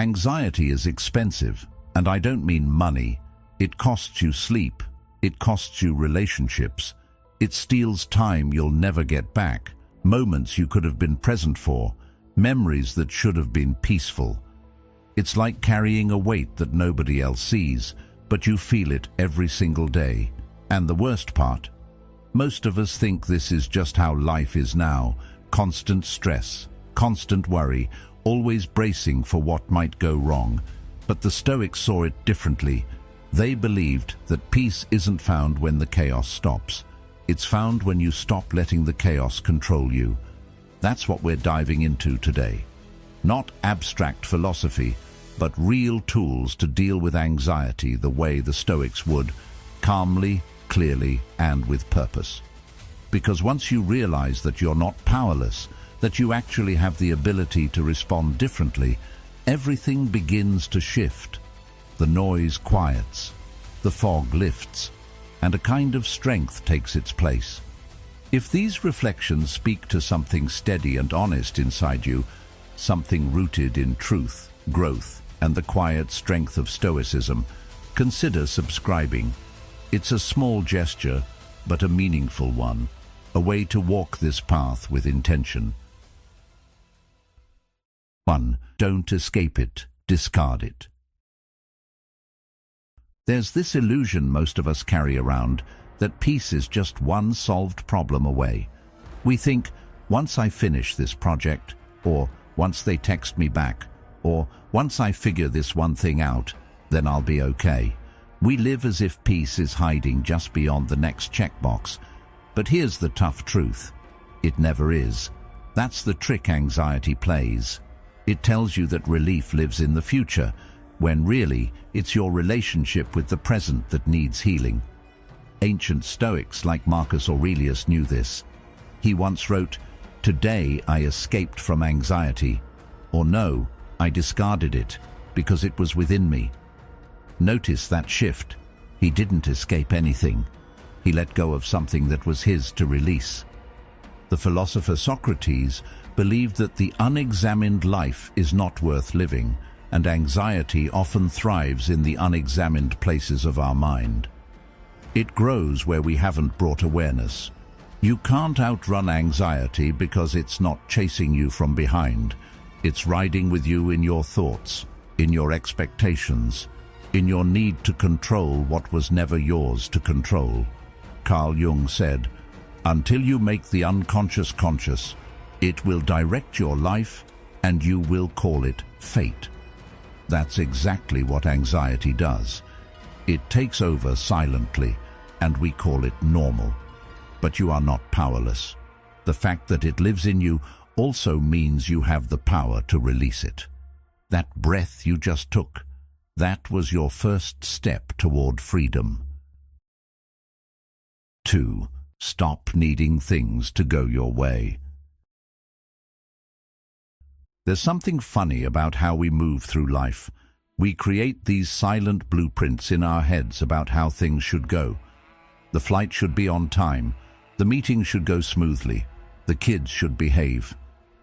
Anxiety is expensive, and I don't mean money. It costs you sleep. It costs you relationships. It steals time you'll never get back, moments you could have been present for, memories that should have been peaceful. It's like carrying a weight that nobody else sees, but you feel it every single day. And the worst part, most of us think this is just how life is now. Constant stress, constant worry, always bracing for what might go wrong. But the Stoics saw it differently. They believed that peace isn't found when the chaos stops. It's found when you stop letting the chaos control you. That's what we're diving into today. Not abstract philosophy, but real tools to deal with anxiety the way the Stoics would, calmly, clearly, and with purpose. Because once you realize that you're not powerless, that you actually have the ability to respond differently, everything begins to shift. The noise quiets, the fog lifts, and a kind of strength takes its place. If these reflections speak to something steady and honest inside you, something rooted in truth, growth, and the quiet strength of Stoicism, consider subscribing. It's a small gesture, but a meaningful one, a way to walk this path with intention. 1. Don't escape it, discard it. There's this illusion most of us carry around that peace is just one solved problem away. We think, once I finish this project, or once they text me back, or once I figure this one thing out, then I'll be okay. We live as if peace is hiding just beyond the next checkbox. But here's the tough truth. It never is. That's the trick anxiety plays. It tells you that relief lives in the future, when really it's your relationship with the present that needs healing. Ancient Stoics like Marcus Aurelius knew this. He once wrote, "Today I escaped from anxiety," or "No, I discarded it because it was within me." Notice that shift. He didn't escape anything. He let go of something that was his to release. The philosopher Socrates believed that the unexamined life is not worth living, and anxiety often thrives in the unexamined places of our mind. It grows where we haven't brought awareness. You can't outrun anxiety because it's not chasing you from behind. It's riding with you in your thoughts, in your expectations, in your need to control what was never yours to control. Carl Jung said, "Until you make the unconscious conscious, it will direct your life and you will call it fate." That's exactly what anxiety does. It takes over silently, and we call it normal. But you are not powerless. The fact that it lives in you also means you have the power to release it. That breath you just took, that was your first step toward freedom. 2. Stop needing things to go your way. There's something funny about how we move through life. We create these silent blueprints in our heads about how things should go. The flight should be on time. The meeting should go smoothly. The kids should behave.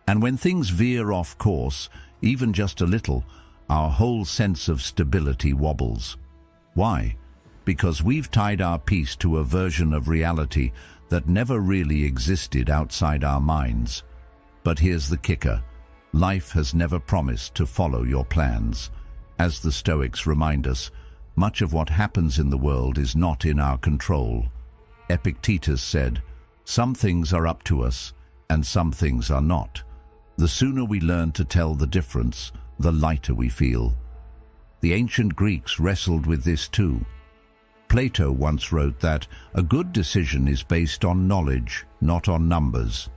And when things veer off course, even just a little, our whole sense of stability wobbles. Why? Because we've tied our peace to a version of reality that never really existed outside our minds. But here's the kicker. Life has never promised to follow your plans. As the Stoics remind us, much of what happens in the world is not in our control. Epictetus said, "Some things are up to us, and some things are not." The sooner we learn to tell the difference, the lighter we feel. The ancient Greeks wrestled with this too. Plato once wrote that a good decision is based on knowledge, not on numbers.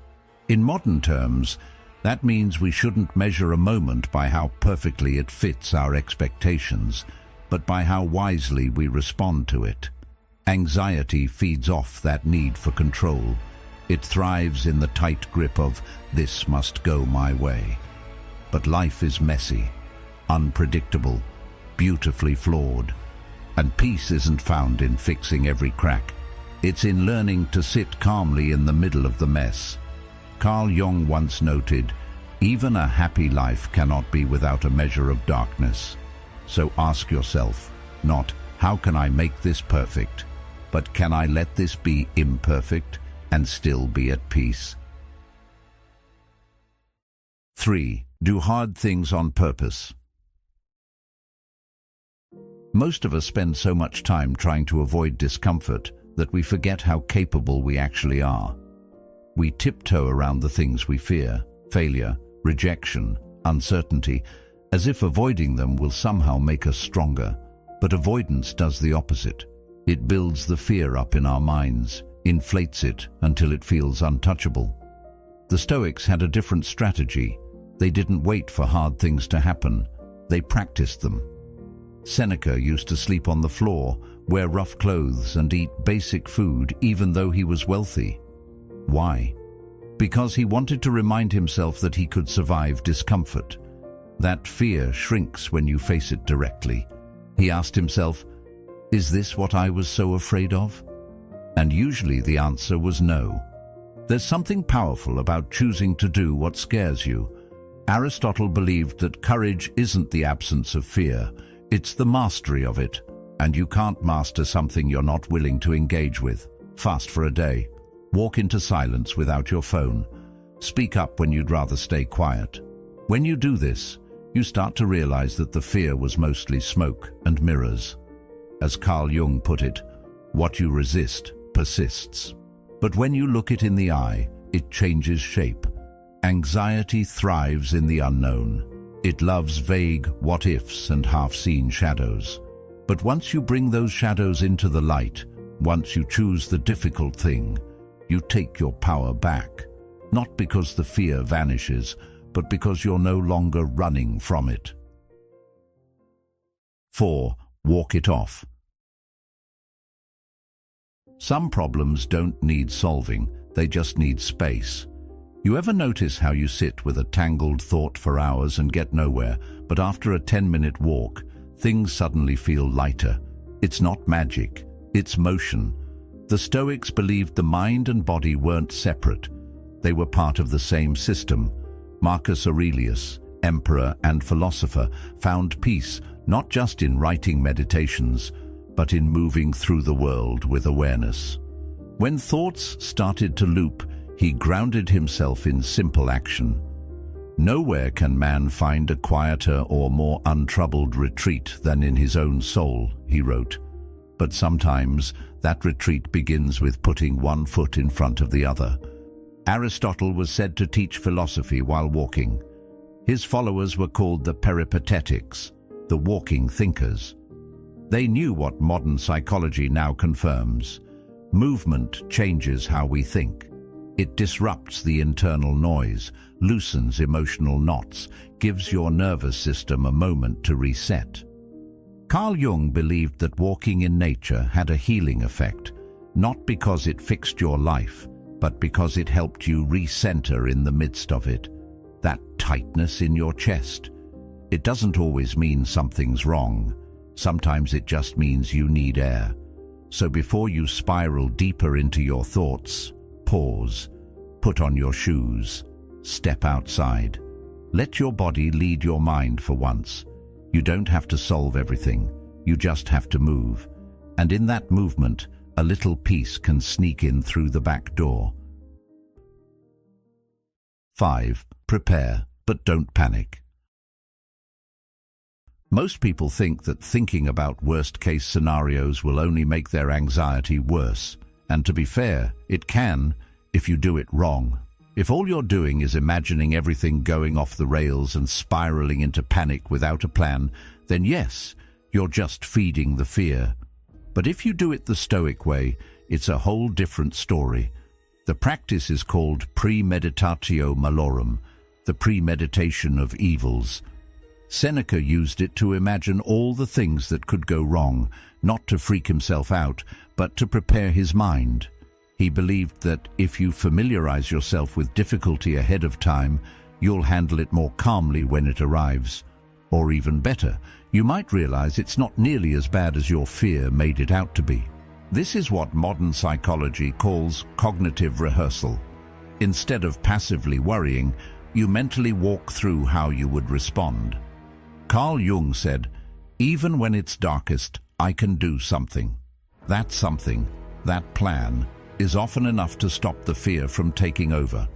In modern terms, that means we shouldn't measure a moment by how perfectly it fits our expectations, but by how wisely we respond to it. Anxiety feeds off that need for control. It thrives in the tight grip of, "This must go my way." But life is messy, unpredictable, beautifully flawed. And peace isn't found in fixing every crack. It's in learning to sit calmly in the middle of the mess. Carl Jung once noted, Even a happy life cannot be without a measure of darkness. So ask yourself, not, how can I make this perfect? But can I let this be imperfect and still be at peace? 3. Do hard things on purpose. Most of us spend so much time trying to avoid discomfort that we forget how capable we actually are. We tiptoe around the things we fear, failure, rejection, uncertainty, as if avoiding them will somehow make us stronger. But avoidance does the opposite. It builds the fear up in our minds, inflates it until it feels untouchable. The Stoics had a different strategy. They didn't wait for hard things to happen. They practiced them. Seneca used to sleep on the floor, wear rough clothes, and eat basic food even though he was wealthy. Why? Because he wanted to remind himself that he could survive discomfort. That fear shrinks when you face it directly. He asked himself, is this what I was so afraid of? And usually the answer was no. There's something powerful about choosing to do what scares you. Aristotle believed that courage isn't the absence of fear, it's the mastery of it, and you can't master something you're not willing to engage with. Fast for a day. Walk into silence without your phone. Speak up when you'd rather stay quiet. When you do this, you start to realize that the fear was mostly smoke and mirrors. As Carl Jung put it, what you resist persists. But when you look it in the eye, it changes shape. Anxiety thrives in the unknown. It loves vague what-ifs and half-seen shadows. But once you bring those shadows into the light, once you choose the difficult thing, you take your power back. Not because the fear vanishes, but because you're no longer running from it. 4. Walk it off. Some problems don't need solving, they just need space. You ever notice how you sit with a tangled thought for hours and get nowhere, but after a 10-minute walk, things suddenly feel lighter? It's not magic, it's motion. The Stoics believed the mind and body weren't separate. They were part of the same system. Marcus Aurelius, emperor and philosopher, found peace not just in writing meditations, but in moving through the world with awareness. When thoughts started to loop, he grounded himself in simple action. Nowhere can man find a quieter or more untroubled retreat than in his own soul, he wrote. But sometimes that retreat begins with putting one foot in front of the other. Aristotle was said to teach philosophy while walking. His followers were called the peripatetics, the walking thinkers. They knew what modern psychology now confirms. Movement changes how we think. It disrupts the internal noise, loosens emotional knots, gives your nervous system a moment to reset. Carl Jung believed that walking in nature had a healing effect, not because it fixed your life, but because it helped you recenter in the midst of it. That tightness in your chest. It doesn't always mean something's wrong. Sometimes it just means you need air. So before you spiral deeper into your thoughts, pause, put on your shoes, step outside. Let your body lead your mind for once. You don't have to solve everything, you just have to move. And in that movement, a little peace can sneak in through the back door. 5. Prepare, but don't panic. Most people think that thinking about worst-case scenarios will only make their anxiety worse. And to be fair, it can, if you do it wrong. If all you're doing is imagining everything going off the rails and spiraling into panic without a plan, then yes, you're just feeding the fear. But if you do it the Stoic way, it's a whole different story. The practice is called premeditatio malorum, the premeditation of evils. Seneca used it to imagine all the things that could go wrong, not to freak himself out, but to prepare his mind. He believed that if you familiarize yourself with difficulty ahead of time, you'll handle it more calmly when it arrives. Or even better, you might realize it's not nearly as bad as your fear made it out to be. This is what modern psychology calls cognitive rehearsal. Instead of passively worrying, You mentally walk through how you would respond. Carl Jung said, "Even when it's darkest, I can do something." That something, that plan, is often enough to stop the fear from taking over.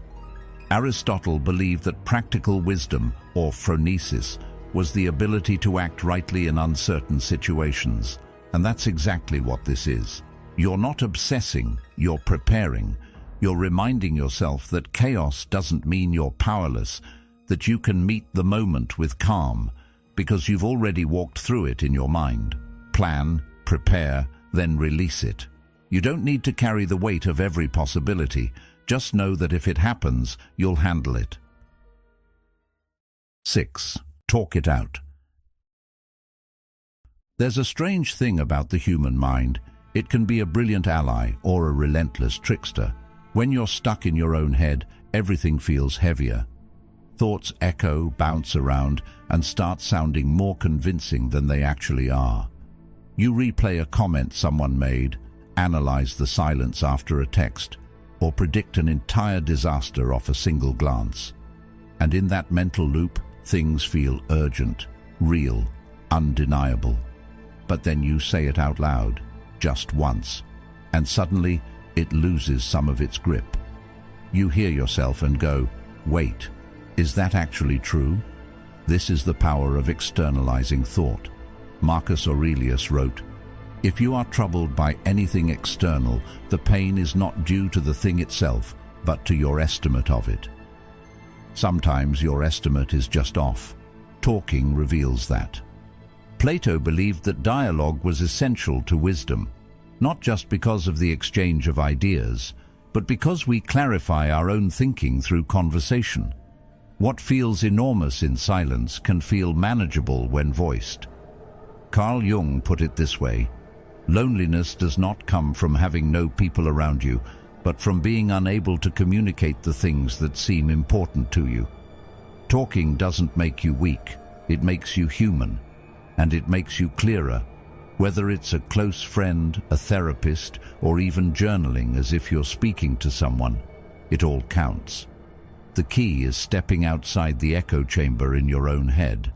Aristotle believed that practical wisdom, or phronesis, was the ability to act rightly in uncertain situations. And that's exactly what this is. You're not obsessing, you're preparing. You're reminding yourself that chaos doesn't mean you're powerless, that you can meet the moment with calm, because you've already walked through it in your mind. Plan, prepare, then release it. You don't need to carry the weight of every possibility. Just know that if it happens, you'll handle it. 6. Talk it out. There's a strange thing about the human mind. It can be a brilliant ally or a relentless trickster. When you're stuck in your own head, everything feels heavier. Thoughts echo, bounce around, and start sounding more convincing than they actually are. You replay a comment someone made, analyze the silence after a text, or predict an entire disaster off a single glance. And in that mental loop, things feel urgent, real, undeniable. But then you say it out loud, just once, and suddenly it loses some of its grip. You hear yourself and go, "Wait, is that actually true?" This is the power of externalizing thought. Marcus Aurelius wrote, "If you are troubled by anything external, the pain is not due to the thing itself, but to your estimate of it." Sometimes your estimate is just off. Talking reveals that. Plato believed that dialogue was essential to wisdom, not just because of the exchange of ideas, but because we clarify our own thinking through conversation. What feels enormous in silence can feel manageable when voiced. Carl Jung put it this way, "Loneliness does not come from having no people around you, but from being unable to communicate the things that seem important to you." Talking doesn't make you weak, it makes you human, and it makes you clearer, whether it's a close friend, a therapist, or even journaling as if you're speaking to someone. It all counts. The key is stepping outside the echo chamber in your own head.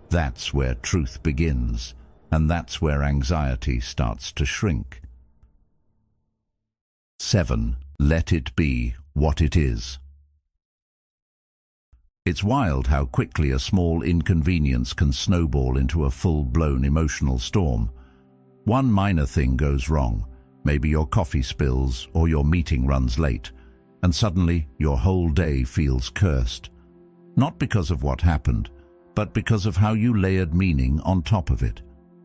That's where truth begins, and that's where anxiety starts to shrink. 7. Let it be what it is. It's wild how quickly a small inconvenience can snowball into a full-blown emotional storm. One minor thing goes wrong. Maybe your coffee spills or your meeting runs late, and suddenly your whole day feels cursed. Not because of what happened, but because of how you layered meaning on top of it.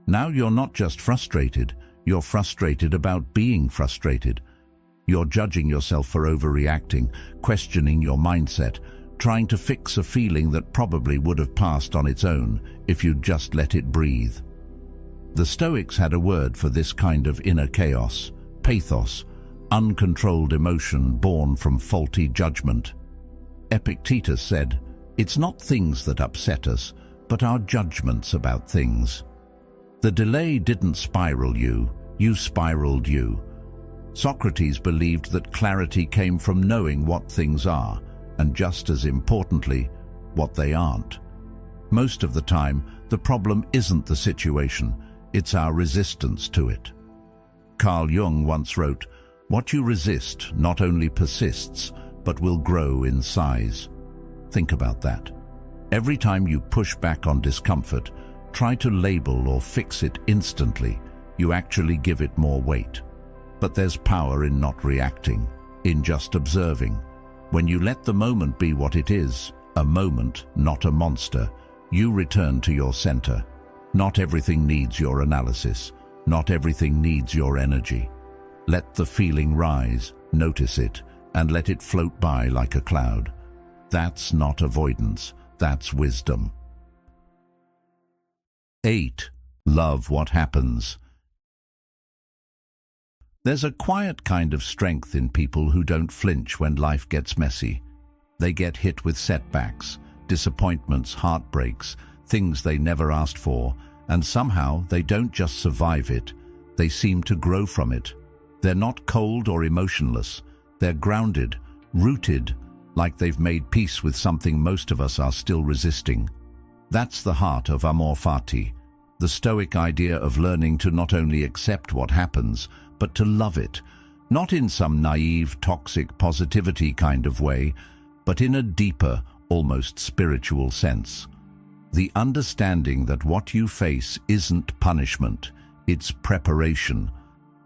Now you're not just frustrated, you're frustrated about being frustrated. You're judging yourself for overreacting, questioning your mindset, trying to fix a feeling that probably would have passed on its own if you'd just let it breathe. The Stoics had a word for this kind of inner chaos, pathos, uncontrolled emotion born from faulty judgment. Epictetus said, "It's not things that upset us, but our judgments about things." The delay didn't spiral you, you spiraled you. Socrates believed that clarity came from knowing what things are, and just as importantly, what they aren't. Most of the time, the problem isn't the situation, it's our resistance to it. Carl Jung once wrote, "What you resist not only persists, but will grow in size." Think about that. Every time you push back on discomfort, try to label or fix it instantly, you actually give it more weight. But there's power in not reacting, in just observing. When you let the moment be what it is, a moment, not a monster, you return to your center. Not everything needs your analysis. Not everything needs your energy. Let the feeling rise, notice it, and let it float by like a cloud. That's not avoidance, that's wisdom. 8. Love what happens. There's a quiet kind of strength in people who don't flinch when life gets messy. They get hit with setbacks, disappointments, heartbreaks, things they never asked for, and somehow they don't just survive it, they seem to grow from it. They're not cold or emotionless, they're grounded, rooted, like they've made peace with something most of us are still resisting. That's the heart of amor fati, the Stoic idea of learning to not only accept what happens, but to love it, not in some naive, toxic positivity kind of way, but in a deeper, almost spiritual sense. The understanding that what you face isn't punishment, it's preparation.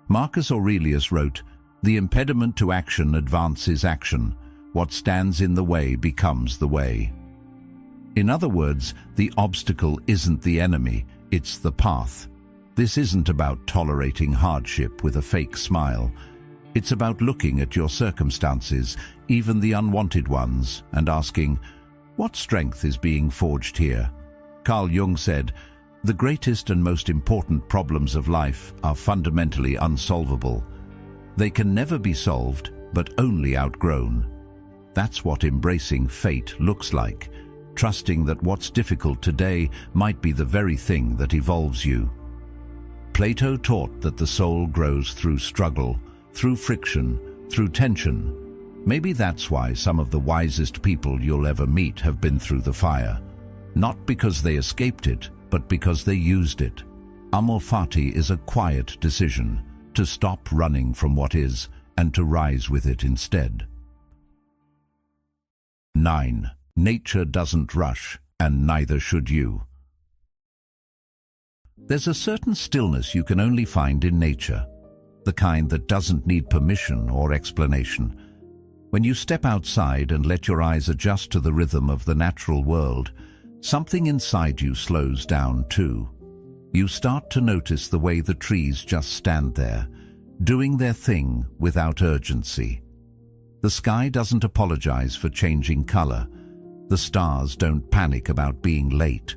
Marcus Aurelius wrote, "The impediment to action advances action. What stands in the way becomes the way." In other words, the obstacle isn't the enemy, it's the path. This isn't about tolerating hardship with a fake smile. It's about looking at your circumstances, even the unwanted ones, and asking, what strength is being forged here? Carl Jung said, "The greatest and most important problems of life are fundamentally unsolvable. They can never be solved, but only outgrown." That's what embracing fate looks like, trusting that what's difficult today might be the very thing that evolves you. Plato taught that the soul grows through struggle, through friction, through tension. Maybe that's why some of the wisest people you'll ever meet have been through the fire. Not because they escaped it, but because they used it. Amor fati is a quiet decision, to stop running from what is and to rise with it instead. 9. Nature doesn't rush, and neither should you. There's a certain stillness you can only find in nature, the kind that doesn't need permission or explanation. When you step outside and let your eyes adjust to the rhythm of the natural world, something inside you slows down too. You start to notice the way the trees just stand there, doing their thing without urgency. The sky doesn't apologize for changing color. The stars don't panic about being late.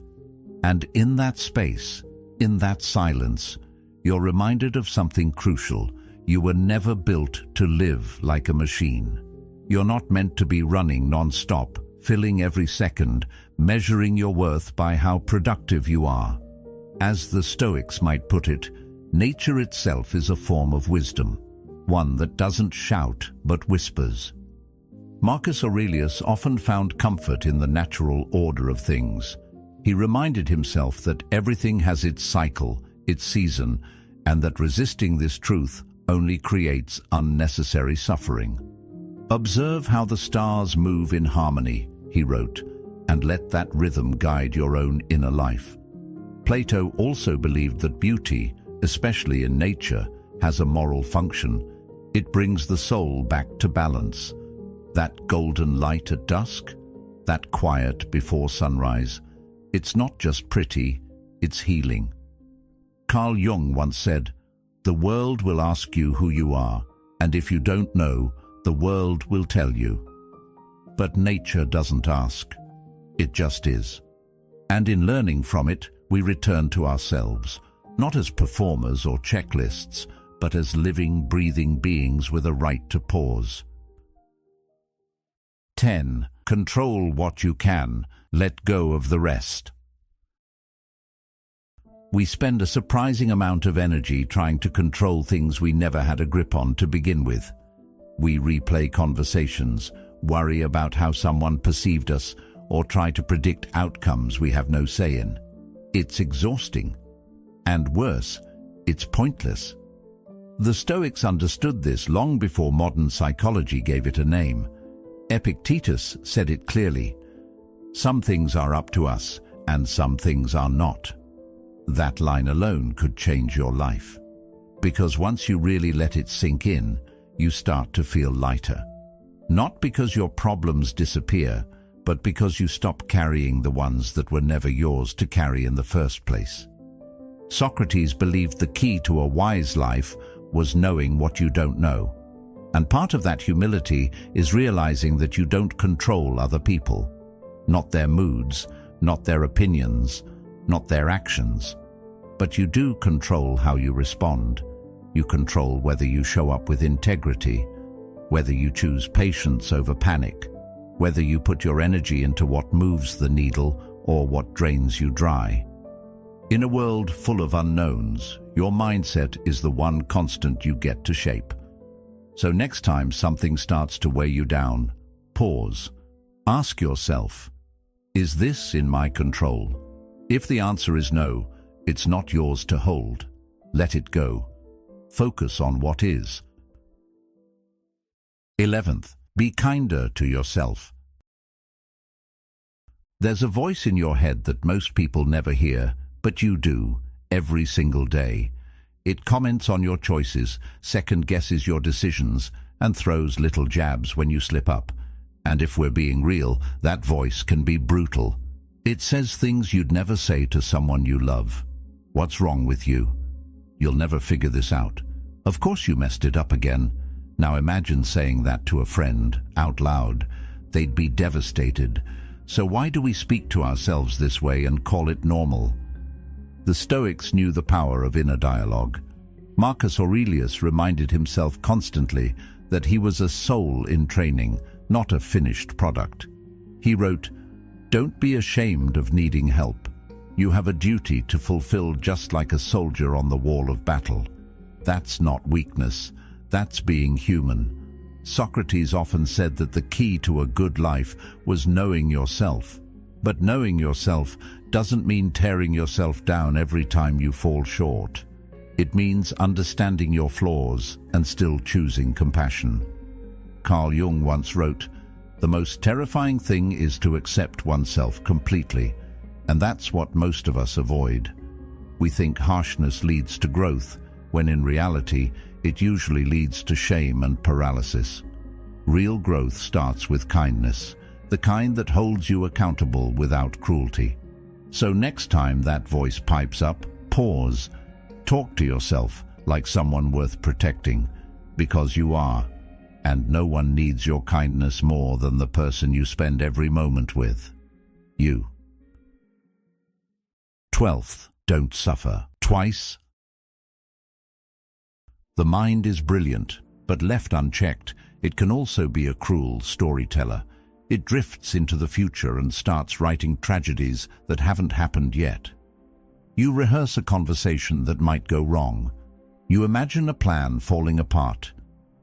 And in that space, in that silence, you're reminded of something crucial. You were never built to live like a machine. You're not meant to be running non-stop, filling every second, measuring your worth by how productive you are. As the Stoics might put it, nature itself is a form of wisdom, one that doesn't shout but whispers. Marcus Aurelius often found comfort in the natural order of things. He reminded himself that everything has its cycle, its season, and that resisting this truth only creates unnecessary suffering. "Observe how the stars move in harmony," he wrote, "and let that rhythm guide your own inner life." Plato also believed that beauty, especially in nature, has a moral function. It brings the soul back to balance. That golden light at dusk, that quiet before sunrise, it's not just pretty, it's healing. Carl Jung once said, "The world will ask you who you are, and if you don't know, the world will tell you." But nature doesn't ask. It just is. And in learning from it, we return to ourselves, not as performers or checklists, but as living, breathing beings with a right to pause. 10. Control what you can, let go of the rest. We spend a surprising amount of energy trying to control things we never had a grip on to begin with. We replay conversations, worry about how someone perceived us, or try to predict outcomes we have no say in. It's exhausting. And worse, it's pointless. The Stoics understood this long before modern psychology gave it a name. Epictetus said it clearly. Some things are up to us, and some things are not. That line alone could change your life. Because once you really let it sink in, you start to feel lighter. Not because your problems disappear, but because you stop carrying the ones that were never yours to carry in the first place. Socrates believed the key to a wise life was knowing what you don't know. And part of that humility is realizing that you don't control other people. Not their moods, not their opinions, not their actions. But you do control how you respond. You control whether you show up with integrity, whether you choose patience over panic, whether you put your energy into what moves the needle or what drains you dry. In a world full of unknowns, your mindset is the one constant you get to shape. So next time something starts to weigh you down, Pause. Ask yourself, is this in my control? If the answer is no, it's not yours to hold. Let it go. Focus on what is. 11th, be kinder to yourself. There's a voice in your head that most people never hear, but you do, every single day. It comments on your choices, second-guesses your decisions, and throws little jabs when you slip up. And if we're being real, that voice can be brutal. It says things you'd never say to someone you love. What's wrong with you? You'll never figure this out. Of course you messed it up again. Now imagine saying that to a friend, out loud. They'd be devastated. So why do we speak to ourselves this way and call it normal? The Stoics knew the power of inner dialogue. Marcus Aurelius reminded himself constantly that he was a soul in training, not a finished product. He wrote, "Don't be ashamed of needing help. You have a duty to fulfill just like a soldier on the wall of battle. That's not weakness, that's being human." Socrates often said that the key to a good life was knowing yourself. But knowing yourself doesn't mean tearing yourself down every time you fall short. It means understanding your flaws and still choosing compassion. Carl Jung once wrote, "The most terrifying thing is to accept oneself completely," and that's what most of us avoid. We think harshness leads to growth, when in reality, it usually leads to shame and paralysis. Real growth starts with kindness, the kind that holds you accountable without cruelty. So next time that voice pipes up, pause. Talk to yourself like someone worth protecting, because you are. And no one needs your kindness more than the person you spend every moment with. You. 12th, don't suffer. Twice. The mind is brilliant, but left unchecked, it can also be a cruel storyteller. It drifts into the future and starts writing tragedies that haven't happened yet. You rehearse a conversation that might go wrong. You imagine a plan falling apart.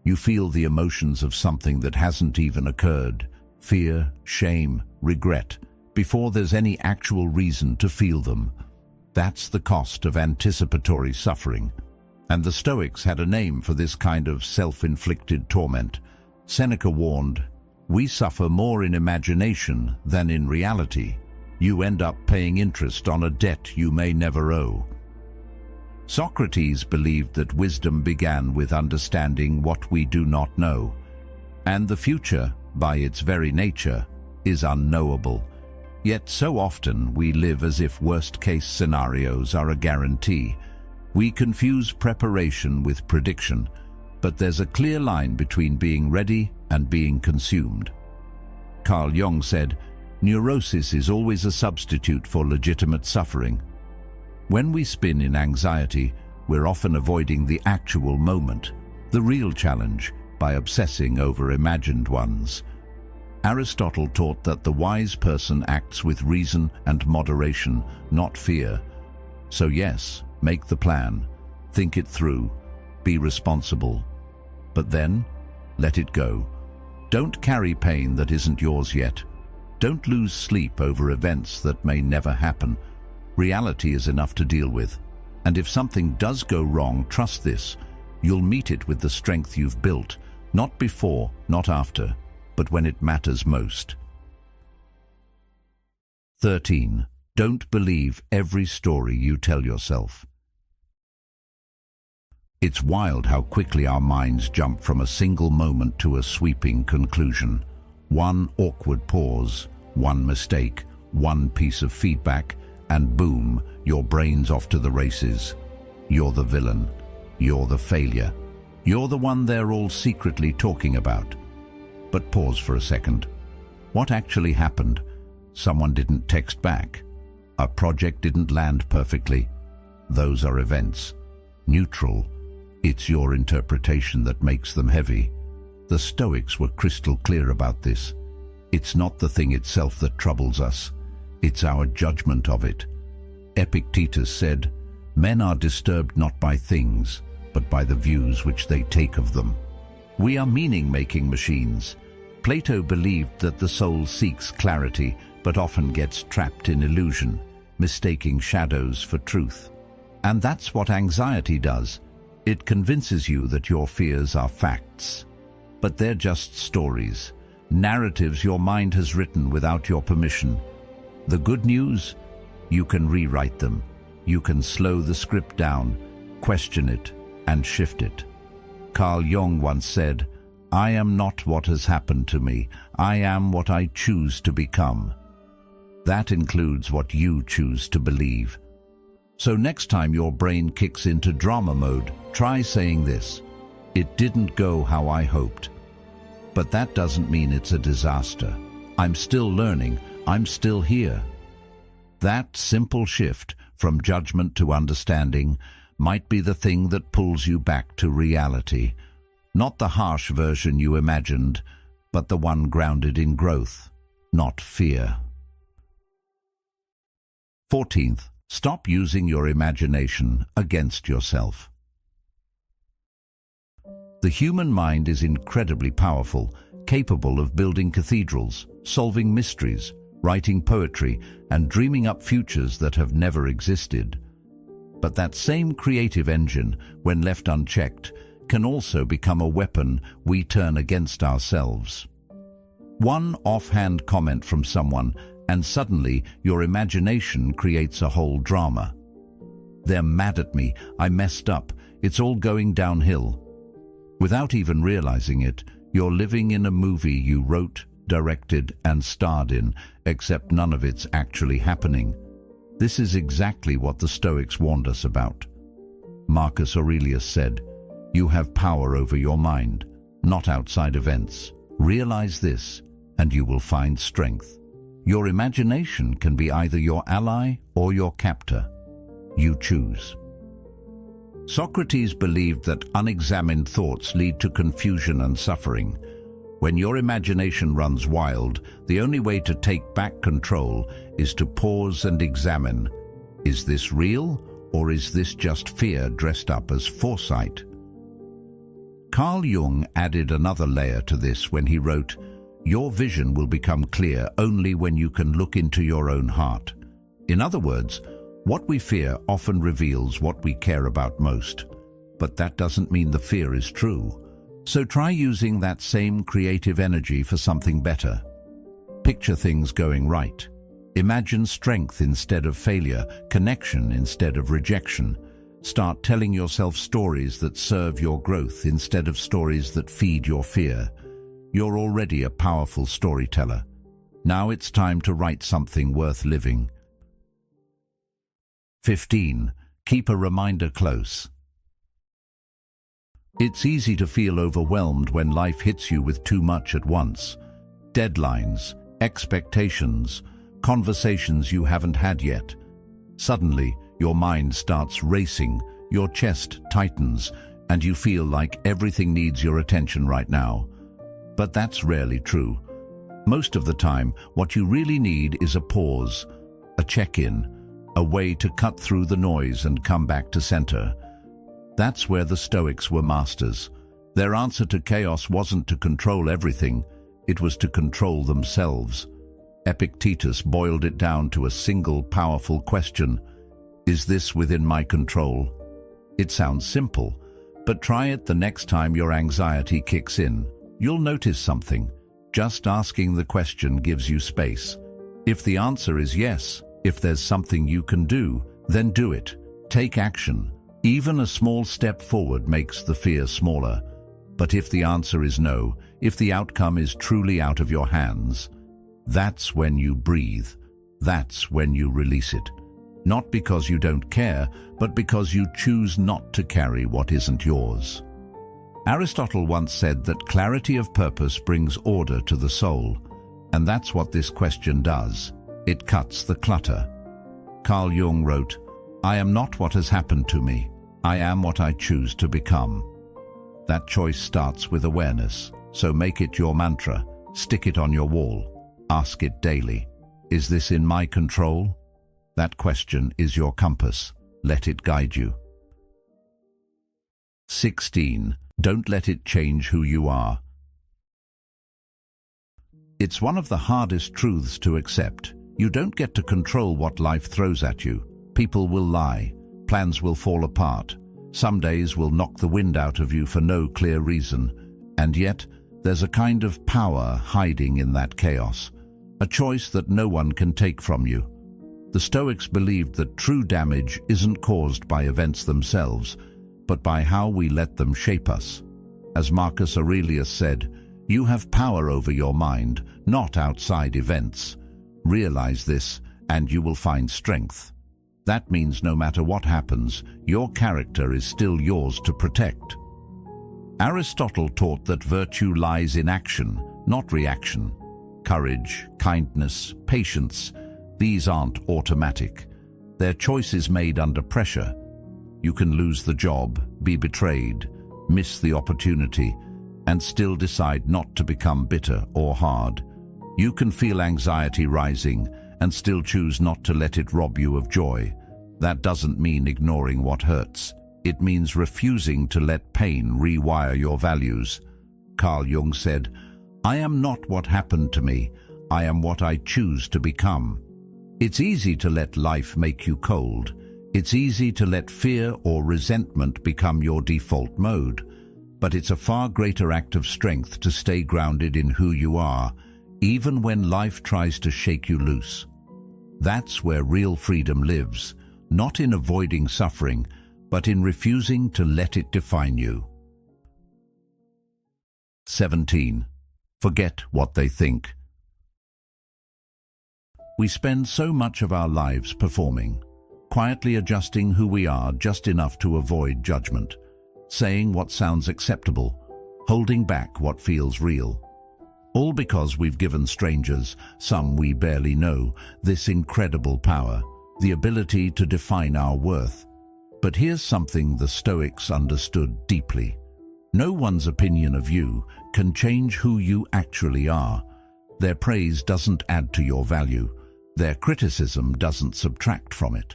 You feel the emotions of something that hasn't even occurred, fear, shame, regret, before there's any actual reason to feel them. That's the cost of anticipatory suffering. And the Stoics had a name for this kind of self-inflicted torment. Seneca warned, "We suffer more in imagination than in reality. You end up paying interest on a debt you may never owe." Socrates believed that wisdom began with understanding what we do not know, and the future, by its very nature, is unknowable. Yet so often we live as if worst-case scenarios are a guarantee. We confuse preparation with prediction, but there's a clear line between being ready and being consumed. Carl Jung said, "Neurosis is always a substitute for legitimate suffering." When we spin in anxiety, we're often avoiding the actual moment, the real challenge, by obsessing over imagined ones. Aristotle taught that the wise person acts with reason and moderation, not fear. So yes, make the plan, think it through, be responsible. But then, let it go. Don't carry pain that isn't yours yet. Don't lose sleep over events that may never happen. Reality is enough to deal with. And if something does go wrong, trust this. You'll meet it with the strength you've built, not before, not after, but when it matters most. 13. Don't believe every story you tell yourself. It's wild how quickly our minds jump from a single moment to a sweeping conclusion. One awkward pause, one mistake, one piece of feedback, and boom, your brain's off to the races. You're the villain. You're the failure. You're the one they're all secretly talking about. But pause for a second. What actually happened? Someone didn't text back. A project didn't land perfectly. Those are events. Neutral. It's your interpretation that makes them heavy. The Stoics were crystal clear about this. It's not the thing itself that troubles us. It's our judgment of it. Epictetus said, "Men are disturbed not by things, but by the views which they take of them." We are meaning-making machines. Plato believed that the soul seeks clarity, but often gets trapped in illusion, mistaking shadows for truth. And that's what anxiety does. It convinces you that your fears are facts. But they're just stories, narratives your mind has written without your permission. The good news? You can rewrite them. You can slow the script down, question it, and shift it. Carl Jung once said, "I am not what has happened to me. I am what I choose to become." That includes what you choose to believe. So next time your brain kicks into drama mode, try saying this: "It didn't go how I hoped." But that doesn't mean it's a disaster. I'm still learning. I'm still here. That simple shift from judgment to understanding might be the thing that pulls you back to reality. Not the harsh version you imagined, but the one grounded in growth, not fear. 14th, stop using your imagination against yourself. The human mind is incredibly powerful, capable of building cathedrals, solving mysteries, writing poetry, and dreaming up futures that have never existed. But that same creative engine, when left unchecked, can also become a weapon we turn against ourselves. One offhand comment from someone, and suddenly your imagination creates a whole drama. "They're mad at me, I messed up, it's all going downhill." Without even realizing it, you're living in a movie you wrote, directed, and starred in, except none of it's actually happening. This is exactly what the Stoics warned us about. Marcus Aurelius said, "You have power over your mind, not outside events. Realize this, and you will find strength." Your imagination can be either your ally or your captor. You choose. Socrates believed that unexamined thoughts lead to confusion and suffering. When your imagination runs wild, the only way to take back control is to pause and examine. Is this real, or is this just fear dressed up as foresight? Carl Jung added another layer to this when he wrote, "Your vision will become clear only when you can look into your own heart." In other words, what we fear often reveals what we care about most. But that doesn't mean the fear is true. So try using that same creative energy for something better. Picture things going right. Imagine strength instead of failure, connection instead of rejection. Start telling yourself stories that serve your growth instead of stories that feed your fear. You're already a powerful storyteller. Now it's time to write something worth living. 15. Keep a reminder close. It's easy to feel overwhelmed when life hits you with too much at once. Deadlines, expectations, conversations you haven't had yet. Suddenly, your mind starts racing, your chest tightens, and you feel like everything needs your attention right now. But that's rarely true. Most of the time, what you really need is a pause, a check-in, a way to cut through the noise and come back to center. That's where the Stoics were masters. Their answer to chaos wasn't to control everything, it was to control themselves. Epictetus boiled it down to a single powerful question: is this within my control? It sounds simple, but try it the next time your anxiety kicks in. You'll notice something. Just asking the question gives you space. If the answer is yes, if there's something you can do, then do it. Take action. Even a small step forward makes the fear smaller. But if the answer is no, if the outcome is truly out of your hands, that's when you breathe. That's when you release it. Not because you don't care, but because you choose not to carry what isn't yours. Aristotle once said that clarity of purpose brings order to the soul, and that's what this question does. It cuts the clutter. Carl Jung wrote, "I am not what has happened to me. I am what I choose to become." That choice starts with awareness, so make it your mantra. Stick it on your wall. Ask it daily. Is this in my control? That question is your compass. Let it guide you. 16. Don't let it change who you are. It's one of the hardest truths to accept. You don't get to control what life throws at you. People will lie. Plans will fall apart. Some days will knock the wind out of you for no clear reason. And yet, there's a kind of power hiding in that chaos. A choice that no one can take from you. The Stoics believed that true damage isn't caused by events themselves, but by how we let them shape us. As Marcus Aurelius said, "You have power over your mind, not outside events. Realize this, and you will find strength." That means no matter what happens, your character is still yours to protect. Aristotle taught that virtue lies in action, not reaction. Courage, kindness, patience, these aren't automatic. They're choices made under pressure. You can lose the job, be betrayed, miss the opportunity, and still decide not to become bitter or hard. You can feel anxiety rising and still choose not to let it rob you of joy. That doesn't mean ignoring what hurts. It means refusing to let pain rewire your values. Carl Jung said, "I am not what happened to me, I am what I choose to become." It's easy to let life make you cold. It's easy to let fear or resentment become your default mode. But it's a far greater act of strength to stay grounded in who you are, even when life tries to shake you loose. That's where real freedom lives, not in avoiding suffering, but in refusing to let it define you. 17. Forget what they think. We spend so much of our lives performing, quietly adjusting who we are just enough to avoid judgment, saying what sounds acceptable, holding back what feels real. All because we've given strangers, some we barely know, this incredible power, the ability to define our worth. But here's something the Stoics understood deeply. No one's opinion of you can change who you actually are. Their praise doesn't add to your value. Their criticism doesn't subtract from it.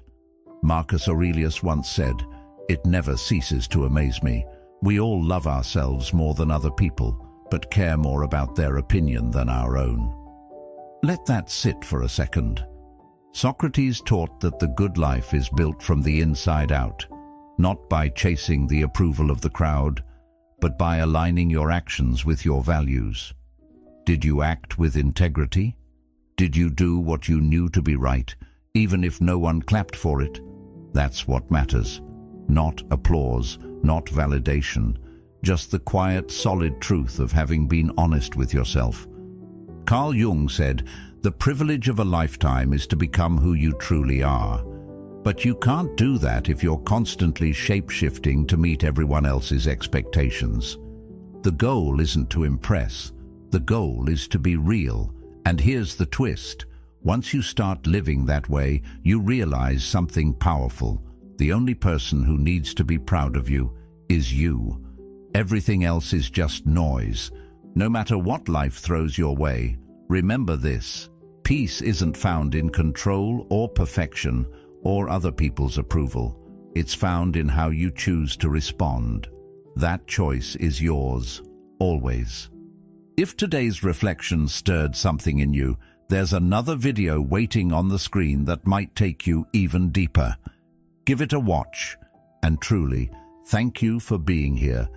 Marcus Aurelius once said, "It never ceases to amaze me. We all love ourselves more than other people, but care more about their opinion than our own." Let that sit for a second. Socrates taught that the good life is built from the inside out, not by chasing the approval of the crowd, but by aligning your actions with your values. Did you act with integrity? Did you do what you knew to be right, even if no one clapped for it? That's what matters. Not applause, not validation, just the quiet, solid truth of having been honest with yourself. Carl Jung said, "The privilege of a lifetime is to become who you truly are." But you can't do that if you're constantly shape-shifting to meet everyone else's expectations. The goal isn't to impress. The goal is to be real. And here's the twist. Once you start living that way, you realize something powerful. The only person who needs to be proud of you is you. Everything else is just noise. No matter what life throws your way, remember this. Peace isn't found in control or perfection or other people's approval. It's found in how you choose to respond. That choice is yours, always. If today's reflection stirred something in you, there's another video waiting on the screen that might take you even deeper. Give it a watch. And truly, thank you for being here,